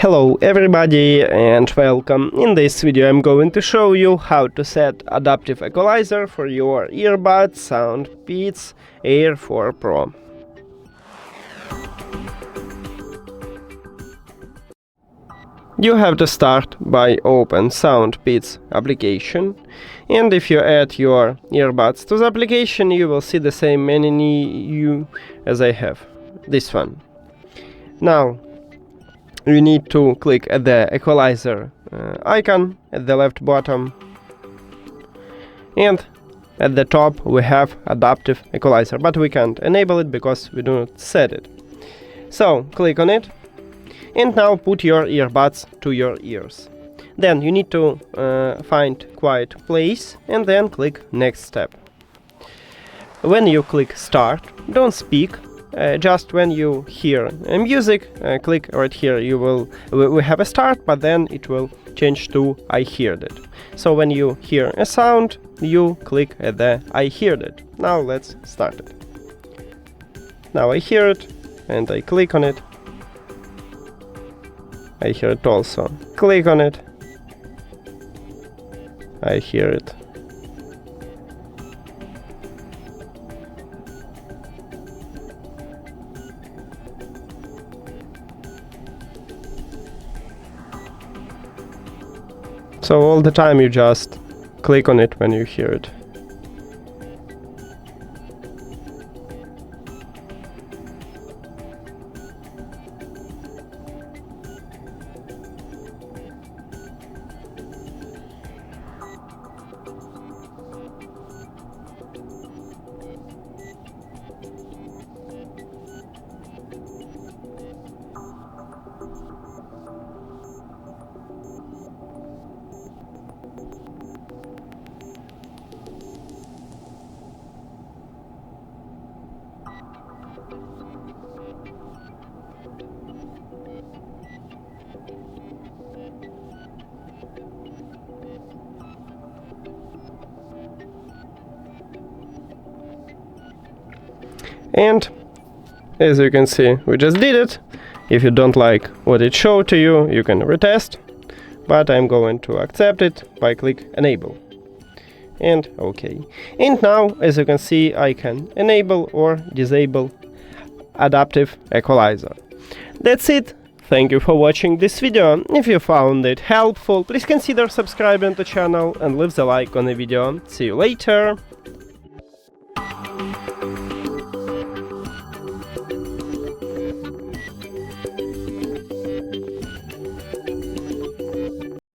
Hello everybody and welcome. In this video I'm going to show you how to set adaptive equalizer for your earbuds SOUNDPEATS AIR 4 Pro. You have to start by open SOUNDPEATS application, and if you add your earbuds to the application you will see the same menu as I have, this one. Now you need to click at the equalizer icon at the left bottom, and at the top we have adaptive equalizer, but we can't enable it because we do not set it. So click on it and now put your earbuds to your ears. Then you need to find quiet place and then click next step. When you click start, don't speak. Just when you hear music, click right here. We have a start, but then it will change to I heard it. So when you hear a sound, you click at the I heard it. Now let's start it. Now I hear it and I click on it. I hear it also. Click on it. I hear it. So all the time you just click on it when you hear it. And as you can see, we just did it. If you don't like what it showed to you, you can retest, but I'm going to accept it by click enable and OK. And now, as you can see, I can enable or disable adaptive equalizer. That's it. Thank you for watching this video. If you found it helpful, please consider subscribing to the channel and leave the like on the video. See you later.